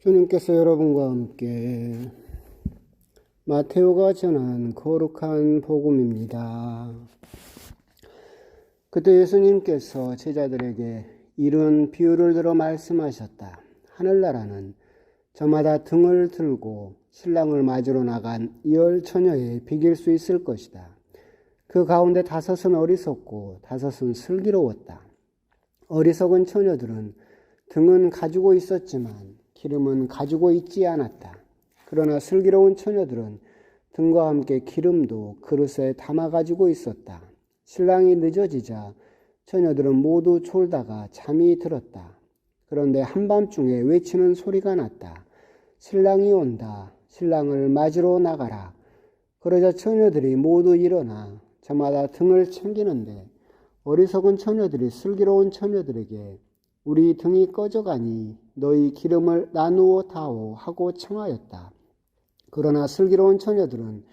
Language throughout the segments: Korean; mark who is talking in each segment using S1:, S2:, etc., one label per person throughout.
S1: 주님께서 여러분과 함께 마테오가 전한 거룩한 복음입니다. 그때 예수님께서 제자들에게 이런 비유를 들어 말씀하셨다. 하늘나라는 저마다 등을 들고 신랑을 맞으러 나간 10 처녀에 비길 수 있을 것이다. 그 가운데 5은 어리석고 5은 슬기로웠다. 어리석은 처녀들은 등은 가지고 있었지만 기름은 가지고 있지 않았다. 그러나 슬기로운 처녀들은 등과 함께 기름도 그릇에 담아 가지고 있었다. 신랑이 늦어지자 처녀들은 모두 졸다가 잠이 들었다. 그런데 한밤중에 외치는 소리가 났다. 신랑이 온다. 신랑을 맞으러 나가라. 그러자 처녀들이 모두 일어나 저마다 등을 챙기는데 어리석은 처녀들이 슬기로운 처녀들에게 우리 등이 꺼져가니 너희 기름을 나누어 다오 하고 청하였다. 그러나 슬기로운 처녀들은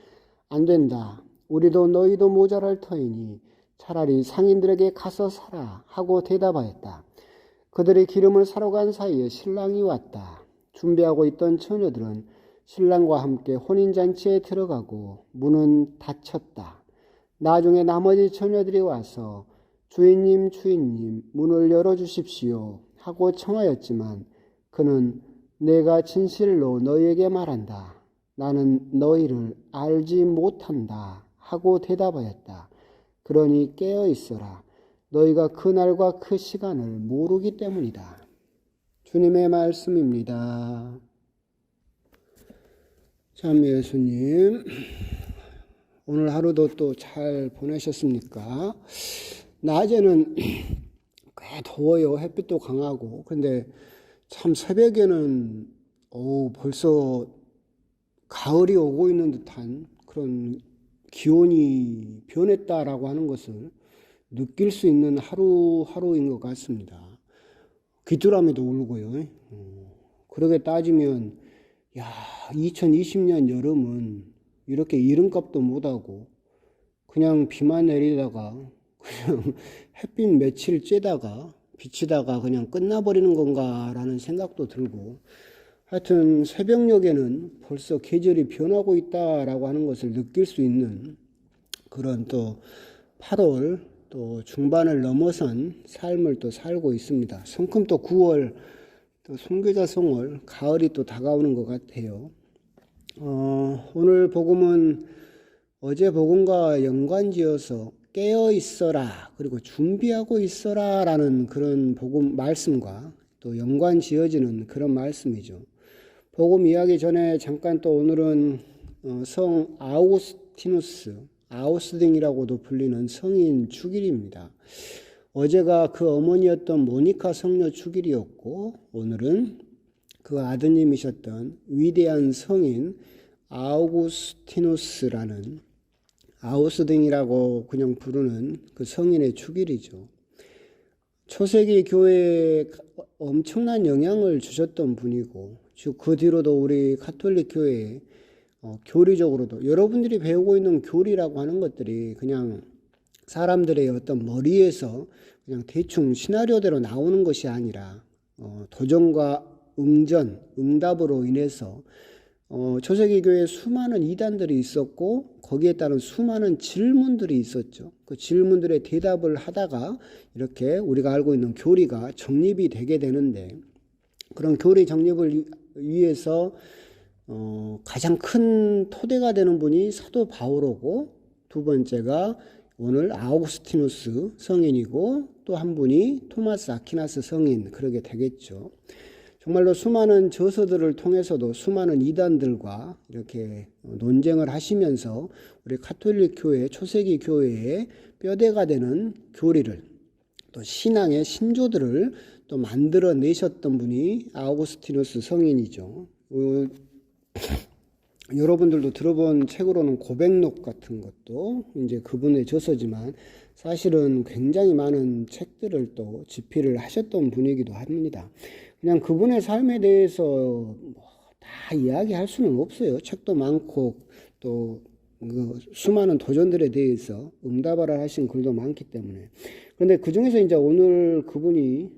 S1: 안 된다. 우리도 너희도 모자랄 터이니 차라리 상인들에게 가서 사라 하고 대답하였다. 그들이 기름을 사러 간 사이에 신랑이 왔다. 준비하고 있던 처녀들은 신랑과 함께 혼인잔치에 들어가고 문은 닫혔다. 나중에 나머지 처녀들이 와서 주인님, 주인님, 문을 열어주십시오 하고 청하였지만 그는 내가 진실로 너희에게 말한다. 나는 너희를 알지 못한다 하고 대답하였다. 그러니 깨어 있어라. 너희가 그 날과 그 시간을 모르기 때문이다. 주님의 말씀입니다. 참 예수님, 오늘 하루도 또 잘 보내셨습니까? 낮에는 꽤 더워요. 햇빛도 강하고. 근데 참 새벽에는 벌써 가을이 오고 있는 듯한 그런 기온이 변했다라고 하는 것을 느낄 수 있는 하루하루인 것 같습니다. 귀뚜라미도 울고요. 그러게 따지면 2020년 여름은 이렇게 이름값도 못하고 그냥 비만 내리다가 그냥 햇빛 며칠 쬐다가 비치다가 그냥 끝나버리는 건가라는 생각도 들고, 하여튼 새벽녘에는 벌써 계절이 변하고 있다라고 하는 것을 느낄 수 있는 그런 또 8월 또 중반을 넘어선 삶을 또 살고 있습니다. 성큼 또 9월 또 손교자성월 가을이 또 다가오는 것 같아요. 오늘 복음은 어제 복음과 연관지어서 깨어 있어라 그리고 준비하고 있어라 라는 그런 복음 말씀과 또 연관 지어지는 그런 말씀이죠. 복음 이야기 전에 잠깐 또 오늘은 성 아우구스티누스, 아우스딩이라고도 불리는 성인 축일입니다. 어제가 그 어머니였던 모니카 성녀 축일이었고 오늘은 그 아드님이셨던 위대한 성인 아우구스티누스라는 아우스딩이라고 그냥 부르는 그 성인의 축일이죠. 초세기 교회에 엄청난 영향을 주셨던 분이고 그 뒤로도 우리 가톨릭 교회에 교리적으로도 여러분들이 배우고 있는 교리라고 하는 것들이 그냥 사람들의 어떤 머리에서 그냥 대충 시나리오대로 나오는 것이 아니라 도전과 응답으로 인해서 초세기 교회에 수많은 이단들이 있었고 거기에 따른 수많은 질문들이 있었죠. 그 질문들의 대답을 하다가 이렇게 우리가 알고 있는 교리가 정립이 되게 되는데 그런 교리 정립을 위해서 가장 큰 토대가 되는 분이 사도 바오로고 두 번째가 오늘 아우구스티누스 성인이고 또 한 분이 토마스 아퀴나스 성인 그러게 되겠죠. 정말로 수많은 저서들을 통해서도 수많은 이단들과 이렇게 논쟁을 하시면서 우리 가톨릭 교회, 초세기 교회의 뼈대가 되는 교리를 또 신앙의 신조들을 또 만들어내셨던 분이 아우구스티누스 성인이죠. 여러분들도 들어본 책으로는 고백록 같은 것도 이제 그분의 저서지만 사실은 굉장히 많은 책들을 또 집필을 하셨던 분이기도 합니다. 그냥 그분의 삶에 대해서 다 이야기할 수는 없어요. 책도 많고 또 그 수많은 도전들에 대해서 응답하라 하신 글도 많기 때문에. 그런데 그 중에서 이제 오늘 그분이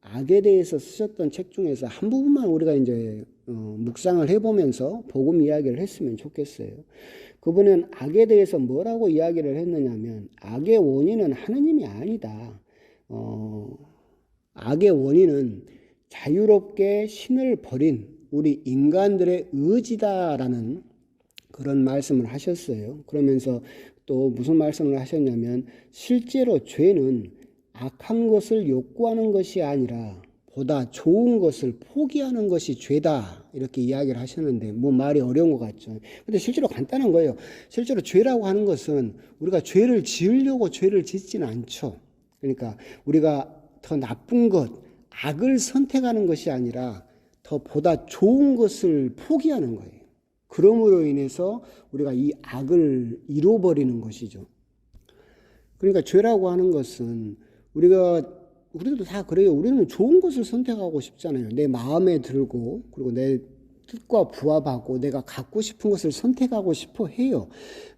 S1: 악에 대해서 쓰셨던 책 중에서 한 부분만 우리가 이제 묵상을 해보면서 복음 이야기를 했으면 좋겠어요. 그분은 악에 대해서 뭐라고 이야기를 했느냐면 악의 원인은 하느님이 아니다. 악의 원인은 자유롭게 신을 버린 우리 인간들의 의지다라는 그런 말씀을 하셨어요. 그러면서 또 무슨 말씀을 하셨냐면 실제로 죄는 악한 것을 욕구하는 것이 아니라 보다 좋은 것을 포기하는 것이 죄다 이렇게 이야기를 하셨는데 뭐 말이 어려운 것 같죠. 근데 실제로 간단한 거예요. 실제로 죄라고 하는 것은 우리가 죄를 지으려고 죄를 짓지는 않죠. 그러니까 우리가 더 나쁜 것, 악을 선택하는 것이 아니라 더 보다 좋은 것을 포기하는 거예요. 그러므로 인해서 우리가 이 악을 잃어버리는 것이죠. 그러니까 죄라고 하는 것은 우리도 다 그래요. 우리는 좋은 것을 선택하고 싶잖아요. 내 마음에 들고 그리고 내 뜻과 부합하고 내가 갖고 싶은 것을 선택하고 싶어 해요.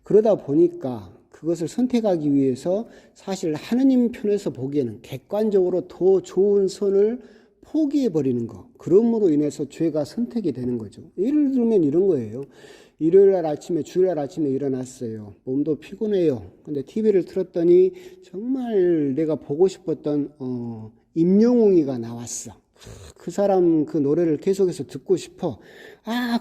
S1: 그러다 보니까 그것을 선택하기 위해서 사실 하느님 편에서 보기에는 객관적으로 더 좋은 선을 포기해버리는 것. 그러므로 인해서 죄가 선택이 되는 거죠. 예를 들면 이런 거예요. 일요일날 아침에 주일날 아침에 일어났어요. 몸도 피곤해요. 근데 TV를 틀었더니 정말 내가 보고 싶었던 임영웅이가 나왔어. 그 사람 그 노래를 계속해서 듣고 싶어.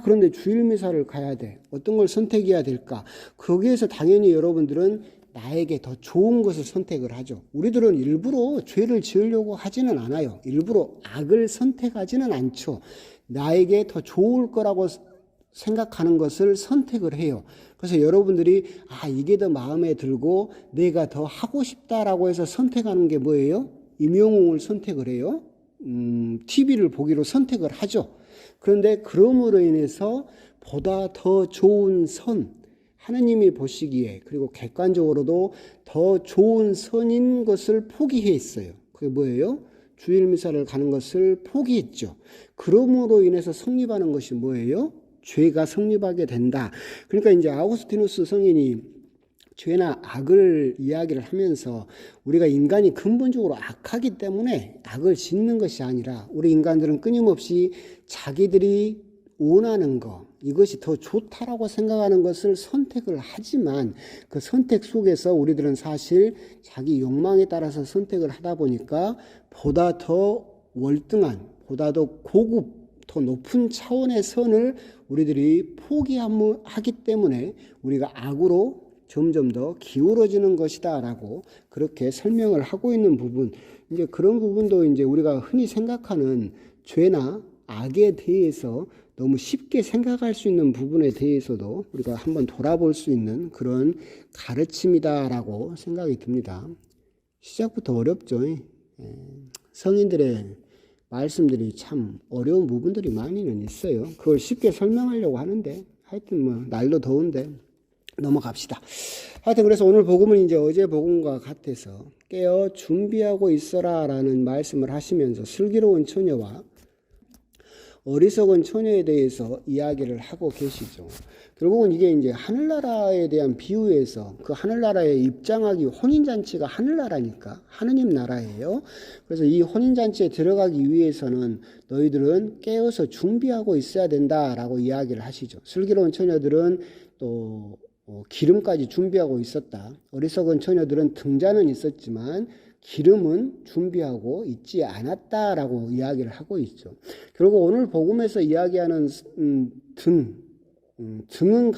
S1: 그런데 주일 미사를 가야 돼. 어떤 걸 선택해야 될까? 거기에서 당연히 여러분들은 나에게 더 좋은 것을 선택을 하죠. 우리들은 일부러 죄를 지으려고 하지는 않아요. 일부러 악을 선택하지는 않죠. 나에게 더 좋을 거라고 생각하는 것을 선택을 해요. 그래서 여러분들이 이게 더 마음에 들고 내가 더 하고 싶다라고 해서 선택하는 게 뭐예요? 임영웅을 선택을 해요. TV를 보기로 선택을 하죠. 그런데 그럼으로 인해서 보다 더 좋은 선, 하느님이 보시기에 그리고 객관적으로도 더 좋은 선인 것을 포기했어요. 그게 뭐예요? 주일 미사를 가는 것을 포기했죠. 그러므로 인해서 성립하는 것이 뭐예요? 죄가 성립하게 된다. 그러니까 이제 아우구스티누스 성인이 죄나 악을 이야기를 하면서 우리가 인간이 근본적으로 악하기 때문에 악을 짓는 것이 아니라 우리 인간들은 끊임없이 자기들이 원하는 거, 이것이 더 좋다라고 생각하는 것을 선택을 하지만 그 선택 속에서 우리들은 사실 자기 욕망에 따라서 선택을 하다 보니까 보다 더 월등한, 보다 더 고급, 더 높은 차원의 선을 우리들이 포기하기 때문에 우리가 악으로 점점 더 기울어지는 것이다 라고 그렇게 설명을 하고 있는 부분, 이제 그런 부분도 이제 우리가 흔히 생각하는 죄나 악에 대해서 너무 쉽게 생각할 수 있는 부분에 대해서도 우리가 한번 돌아볼 수 있는 그런 가르침이다라고 생각이 듭니다. 시작부터 어렵죠. 성인들의 말씀들이 참 어려운 부분들이 많이는 있어요. 그걸 쉽게 설명하려고 하는데 하여튼 뭐 날도 더운데 넘어갑시다. 하여튼 그래서 오늘 복음은 이제 어제 복음과 같아서 깨어 준비하고 있어라 라는 말씀을 하시면서 슬기로운 처녀와 어리석은 처녀에 대해서 이야기를 하고 계시죠. 결국은 이게 이제 하늘나라에 대한 비유에서 그 하늘나라에 입장하기, 혼인잔치가 하늘나라니까 하느님 나라예요. 그래서 이 혼인잔치에 들어가기 위해서는 너희들은 깨어서 준비하고 있어야 된다라고 이야기를 하시죠. 슬기로운 처녀들은 또 기름까지 준비하고 있었다. 어리석은 처녀들은 등잔은 있었지만 기름은 준비하고 있지 않았다라고 이야기를 하고 있죠. 결국 오늘 복음에서 이야기하는 등은 둘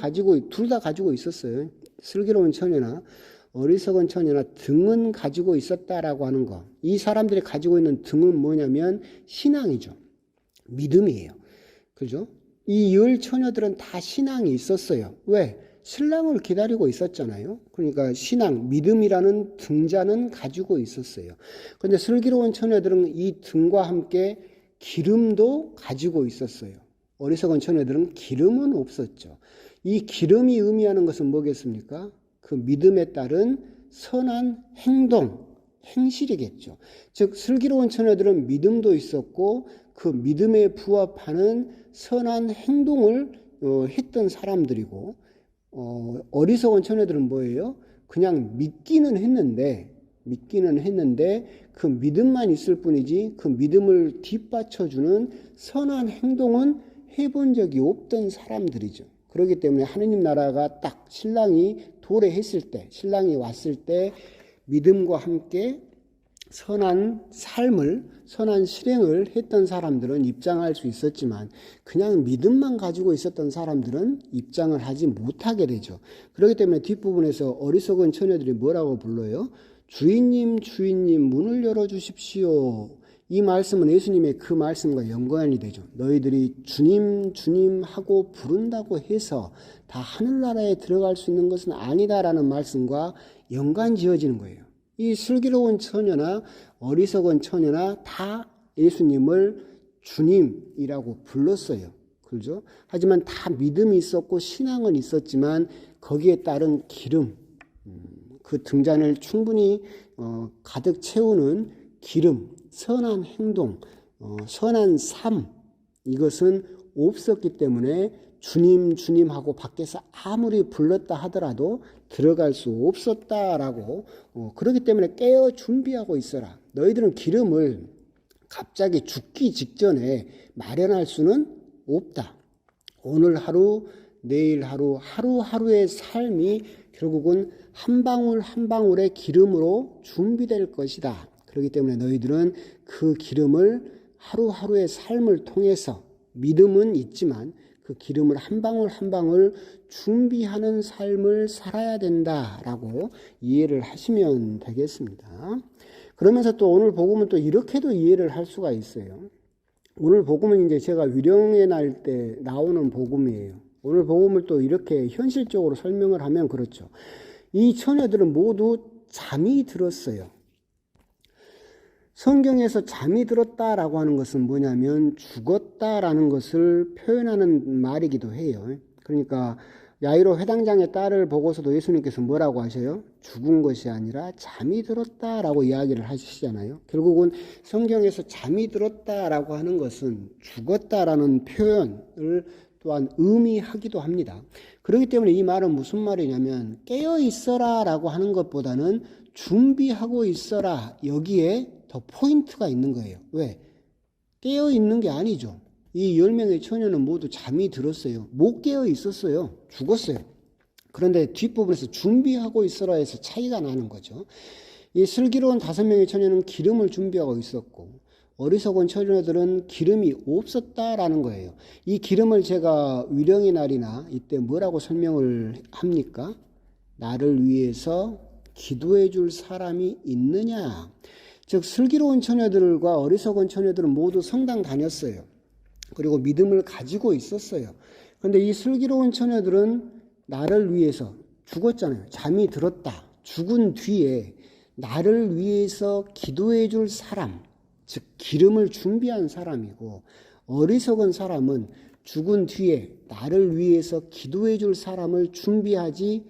S1: 다 가지고 있었어요. 슬기로운 처녀나 어리석은 처녀나 등은 가지고 있었다라고 하는 거. 이 사람들이 가지고 있는 등은 뭐냐면 신앙이죠. 믿음이에요. 그죠? 이 열 처녀들은 다 신앙이 있었어요. 왜? 신랑을 기다리고 있었잖아요. 그러니까 신앙, 믿음이라는 등잔은 가지고 있었어요. 그런데 슬기로운 처녀들은 이 등과 함께 기름도 가지고 있었어요. 어리석은 처녀들은 기름은 없었죠. 이 기름이 의미하는 것은 뭐겠습니까? 그 믿음에 따른 선한 행동, 행실이겠죠. 즉 슬기로운 처녀들은 믿음도 있었고 그 믿음에 부합하는 선한 행동을 했던 사람들이고 어리석은 처녀들은 뭐예요? 그냥 믿기는 했는데 믿기는 했는데 그 믿음만 있을 뿐이지 그 믿음을 뒷받쳐주는 선한 행동은 해본 적이 없던 사람들이죠. 그렇기 때문에 하느님 나라가 딱 신랑이 도래했을 때, 신랑이 왔을 때 믿음과 함께 선한 삶을, 선한 실행을 했던 사람들은 입장할 수 있었지만 그냥 믿음만 가지고 있었던 사람들은 입장을 하지 못하게 되죠. 그렇기 때문에 뒷부분에서 어리석은 처녀들이 뭐라고 불러요? 주인님, 주인님, 문을 열어주십시오. 이 말씀은 예수님의 그 말씀과 연관이 되죠. 너희들이 주님, 주님 하고 부른다고 해서 다 하늘나라에 들어갈 수 있는 것은 아니다라는 말씀과 연관 지어지는 거예요. 이 슬기로운 처녀나 어리석은 처녀나 다 예수님을 주님이라고 불렀어요. 그렇죠? 하지만 다 믿음이 있었고 신앙은 있었지만 거기에 따른 기름, 그 등잔을 충분히 가득 채우는 기름, 선한 행동, 선한 삶, 이것은 없었기 때문에 주님, 주님 하고 밖에서 아무리 불렀다 하더라도 들어갈 수 없었다라고, 그렇기 때문에 깨어 준비하고 있어라. 너희들은 기름을 갑자기 죽기 직전에 마련할 수는 없다. 오늘 하루, 내일 하루, 하루하루의 삶이 결국은 한 방울 한 방울의 기름으로 준비될 것이다. 그렇기 때문에 너희들은 그 기름을 하루하루의 삶을 통해서 믿음은 있지만 그 기름을 한 방울 한 방울 준비하는 삶을 살아야 된다라고 이해를 하시면 되겠습니다. 그러면서 또 오늘 복음은 또 이렇게도 이해를 할 수가 있어요. 오늘 복음은 이제 제가 위령의 날 때 나오는 복음이에요. 오늘 복음을 또 이렇게 현실적으로 설명을 하면 그렇죠. 이 처녀들은 모두 잠이 들었어요. 성경에서 잠이 들었다라고 하는 것은 뭐냐면 죽었다라는 것을 표현하는 말이기도 해요. 그러니까 야이로 회당장의 딸을 보고서도 예수님께서 뭐라고 하셔요? 죽은 것이 아니라 잠이 들었다라고 이야기를 하시잖아요. 결국은 성경에서 잠이 들었다라고 하는 것은 죽었다라는 표현을 또한 의미하기도 합니다. 그렇기 때문에 이 말은 무슨 말이냐면 깨어 있어라 라고 하는 것보다는 준비하고 있어라, 여기에 더 포인트가 있는 거예요. 왜? 깨어 있는 게 아니죠. 이 10명의 처녀는 모두 잠이 들었어요. 못 깨어 있었어요. 죽었어요. 그런데 뒷부분에서 준비하고 있어라 해서 차이가 나는 거죠. 이 슬기로운 5명의 처녀는 기름을 준비하고 있었고 어리석은 처녀들은 기름이 없었다라는 거예요. 이 기름을 제가 위령의 날이나 이때 뭐라고 설명을 합니까? 나를 위해서 기도해 줄 사람이 있느냐? 즉 슬기로운 처녀들과 어리석은 처녀들은 모두 성당 다녔어요. 그리고 믿음을 가지고 있었어요. 그런데 이 슬기로운 처녀들은 나를 위해서 죽었잖아요. 잠이 들었다. 죽은 뒤에 나를 위해서 기도해 줄 사람, 즉 기름을 준비한 사람이고, 어리석은 사람은 죽은 뒤에 나를 위해서 기도해 줄 사람을 준비하지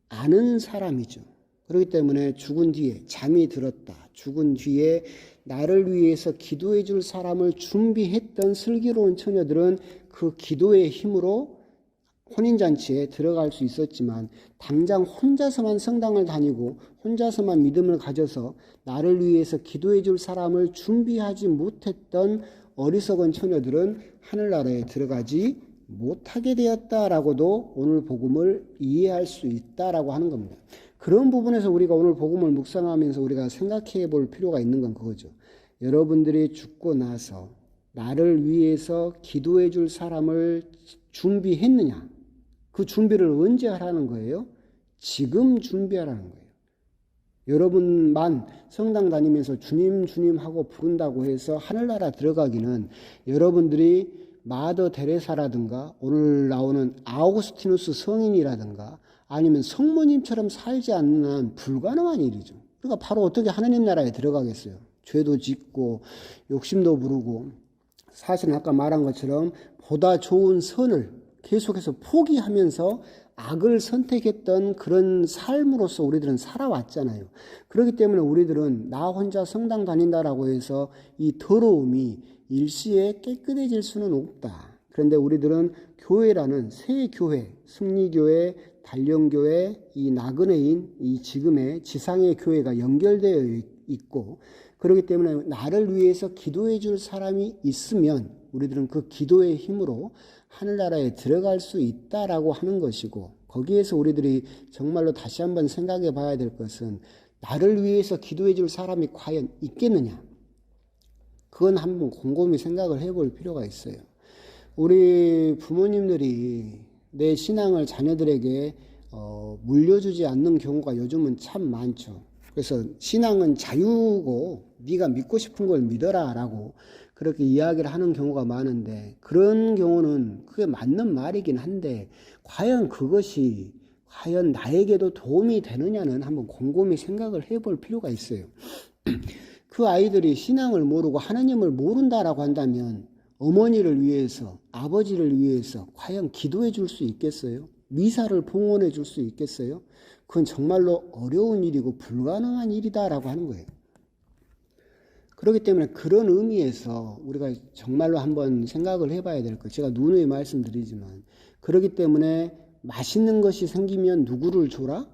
S1: 않은 사람이죠. 그렇기 때문에 죽은 뒤에 잠이 들었다. 죽은 뒤에 나를 위해서 기도해 줄 사람을 준비했던 슬기로운 처녀들은 그 기도의 힘으로 혼인잔치에 들어갈 수 있었지만 당장 혼자서만 성당을 다니고 혼자서만 믿음을 가져서 나를 위해서 기도해 줄 사람을 준비하지 못했던 어리석은 처녀들은 하늘나라에 들어가지 못하게 되었다라고도 오늘 복음을 이해할 수 있다라고 하는 겁니다. 그런 부분에서 우리가 오늘 복음을 묵상하면서 우리가 생각해 볼 필요가 있는 건 그거죠. 여러분들이 죽고 나서 나를 위해서 기도해 줄 사람을 준비했느냐? 그 준비를 언제 하라는 거예요? 지금 준비하라는 거예요. 여러분만 성당 다니면서 주님 주님 하고 부른다고 해서 하늘나라 들어가기는 여러분들이 마더 데레사라든가 오늘 나오는 아우구스티누스 성인이라든가 아니면 성모님처럼 살지 않는 한 불가능한 일이죠. 그러니까 바로 어떻게 하나님 나라에 들어가겠어요? 죄도 짓고 욕심도 부르고 사실은 아까 말한 것처럼 보다 좋은 선을 계속해서 포기하면서 악을 선택했던 그런 삶으로서 우리들은 살아왔잖아요. 그렇기 때문에 우리들은 나 혼자 성당 다닌다라고 해서 이 더러움이 일시에 깨끗해질 수는 없다. 그런데 우리들은 교회라는 새 교회, 승리교회, 단령교회, 이 나그네인 이 지금의 지상의 교회가 연결되어 있고, 그렇기 때문에 나를 위해서 기도해 줄 사람이 있으면 우리들은 그 기도의 힘으로 하늘나라에 들어갈 수 있다라고 하는 것이고, 거기에서 우리들이 정말로 다시 한번 생각해 봐야 될 것은 나를 위해서 기도해 줄 사람이 과연 있겠느냐? 그건 한번 곰곰이 생각을 해볼 필요가 있어요. 우리 부모님들이 내 신앙을 자녀들에게 물려주지 않는 경우가 요즘은 참 많죠. 그래서 신앙은 자유고 네가 믿고 싶은 걸 믿어라 라고 그렇게 이야기를 하는 경우가 많은데, 그런 경우는 그게 맞는 말이긴 한데 과연 그것이 과연 나에게도 도움이 되느냐는 한번 곰곰이 생각을 해볼 필요가 있어요. 그 아이들이 신앙을 모르고 하나님을 모른다라고 한다면 어머니를 위해서, 아버지를 위해서 과연 기도해 줄 수 있겠어요? 미사를 봉헌해 줄 수 있겠어요? 그건 정말로 어려운 일이고 불가능한 일이다라고 하는 거예요. 그렇기 때문에 그런 의미에서 우리가 정말로 한번 생각을 해봐야 될 것. 제가 누누이 말씀드리지만, 그렇기 때문에 맛있는 것이 생기면 누구를 줘라?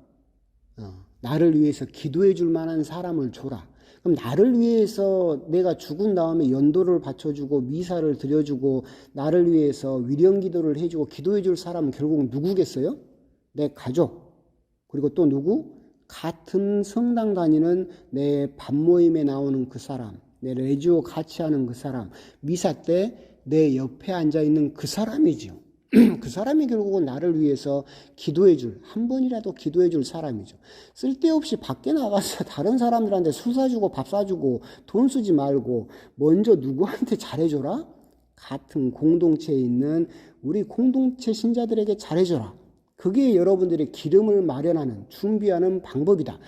S1: 나를 위해서 기도해 줄 만한 사람을 줘라. 그럼 나를 위해서 내가 죽은 다음에 연도를 바쳐주고 미사를 드려주고 나를 위해서 위령 기도를 해주고 기도해 줄 사람은 결국 누구겠어요? 내 가족. 그리고 또 누구? 같은 성당 다니는 내 밤모임에 나오는 그 사람, 내 레지오 같이 하는 그 사람, 미사 때 내 옆에 앉아있는 그 사람이죠. 그 사람이 결국은 나를 위해서 기도해 줄, 한 번이라도 기도해 줄 사람이죠. 쓸데없이 밖에 나가서 다른 사람들한테 술 사주고 밥 사주고 돈 쓰지 말고 먼저 누구한테 잘해줘라? 같은 공동체에 있는 우리 공동체 신자들에게 잘해줘라. 그게 여러분들의 기름을 마련하는, 준비하는 방법이다.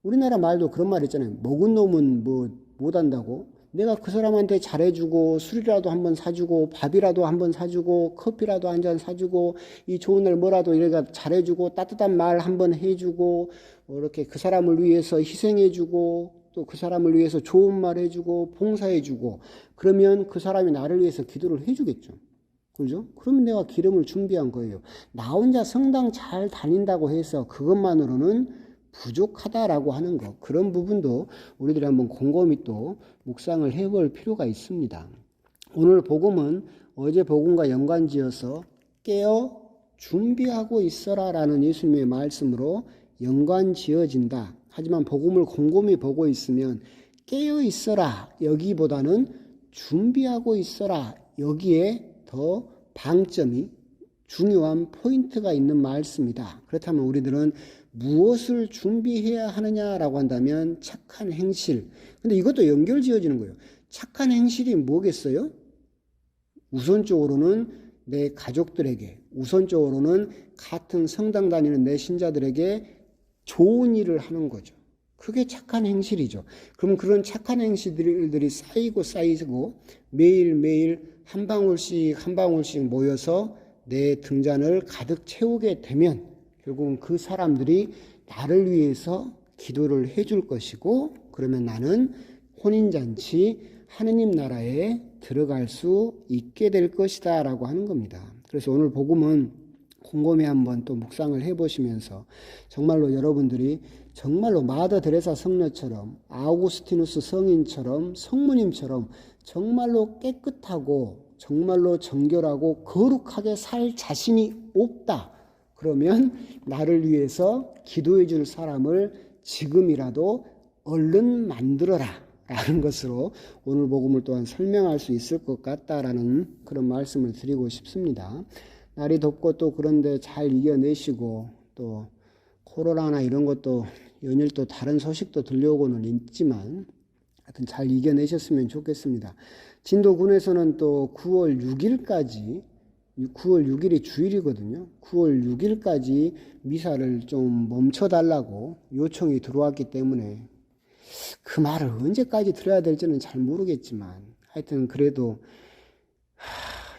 S1: 우리나라 말도 그런 말 있잖아요. 먹은 놈은 뭐 못한다고. 내가 그 사람한테 잘해주고 술이라도 한번 사주고 밥이라도 한번 사주고 커피라도 한 잔 사주고 이 좋은 날 뭐라도 이래가 잘해주고 따뜻한 말 한번 해주고 이렇게 그 사람을 위해서 희생해주고 또 그 사람을 위해서 좋은 말 해주고 봉사해주고, 그러면 그 사람이 나를 위해서 기도를 해주겠죠. 그죠? 그러면 내가 기름을 준비한 거예요. 나 혼자 성당 잘 다닌다고 해서 그것만으로는 부족하다라고 하는 것, 그런 부분도 우리들이 한번 곰곰이 또 묵상을 해볼 필요가 있습니다. 오늘 복음은 어제 복음과 연관지어서 깨어 준비하고 있어라 라는 예수님의 말씀으로 연관지어진다. 하지만 복음을 곰곰이 보고 있으면 깨어 있어라 여기보다는 준비하고 있어라 여기에 더 방점이, 중요한 포인트가 있는 말씀이다. 그렇다면 우리들은 무엇을 준비해야 하느냐라고 한다면 착한 행실. 근데 이것도 연결지어지는 거예요. 착한 행실이 뭐겠어요? 우선적으로는 내 가족들에게, 우선적으로는 같은 성당 다니는 내 신자들에게 좋은 일을 하는 거죠. 그게 착한 행실이죠. 그럼 그런 착한 행실들이 쌓이고 매일매일 한 방울씩 한 방울씩 모여서 내 등잔을 가득 채우게 되면 결국은 그 사람들이 나를 위해서 기도를 해줄 것이고, 그러면 나는 혼인잔치 하느님 나라에 들어갈 수 있게 될 것이다 라고 하는 겁니다. 그래서 오늘 복음은 곰곰이 한번 또 묵상을 해보시면서 정말로 여러분들이 정말로 마더 데레사 성녀처럼, 아우구스티누스 성인처럼, 성모님처럼 정말로 깨끗하고 정말로 정결하고 거룩하게 살 자신이 없다. 그러면 나를 위해서 기도해 줄 사람을 지금이라도 얼른 만들어라 라는 것으로 오늘 복음을 또한 설명할 수 있을 것 같다라는 그런 말씀을 드리고 싶습니다. 날이 덥고 또 그런데 잘 이겨내시고, 또 코로나나 이런 것도 연일 또 다른 소식도 들려오고는 있지만 하여튼 잘 이겨내셨으면 좋겠습니다. 진도군에서는 또 9월 6일까지 9월 6일이 주일이거든요. 9월 6일까지 미사를 좀 멈춰달라고 요청이 들어왔기 때문에 그 말을 언제까지 들어야 될지는 잘 모르겠지만 하여튼 그래도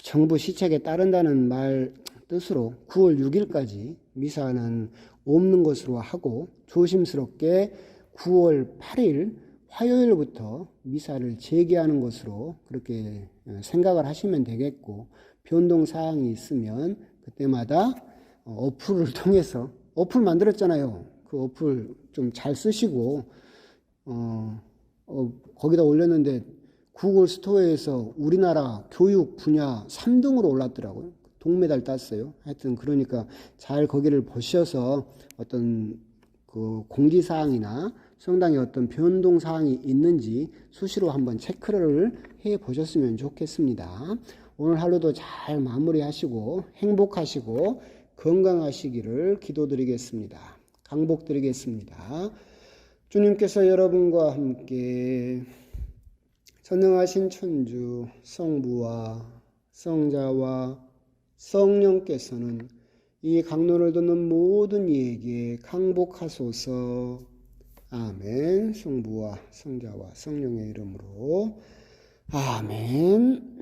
S1: 정부 시책에 따른다는 말 뜻으로 9월 6일까지 미사는 없는 것으로 하고 조심스럽게 9월 8일 화요일부터 미사를 재개하는 것으로 그렇게 생각을 하시면 되겠고, 변동사항이 있으면 그때마다 어플을 통해서 어플 만들었잖아요. 그 어플 좀 잘 쓰시고 거기다 올렸는데 구글 스토어에서 우리나라 교육 분야 3등으로 올랐더라고요. 동메달 땄어요. 하여튼 그러니까 잘 거기를 보셔서 어떤 그 공지사항이나 성당에 어떤 변동사항이 있는지 수시로 한번 체크를 해 보셨으면 좋겠습니다. 오늘 하루도 잘 마무리하시고 행복하시고 건강하시기를 기도드리겠습니다. 강복드리겠습니다. 주님께서 여러분과 함께 전능하신 천주 성부와 성자와 성령께서는 이 강론을 듣는 모든 이에게 강복하소서. 아멘. 성부와 성자와 성령의 이름으로 아멘.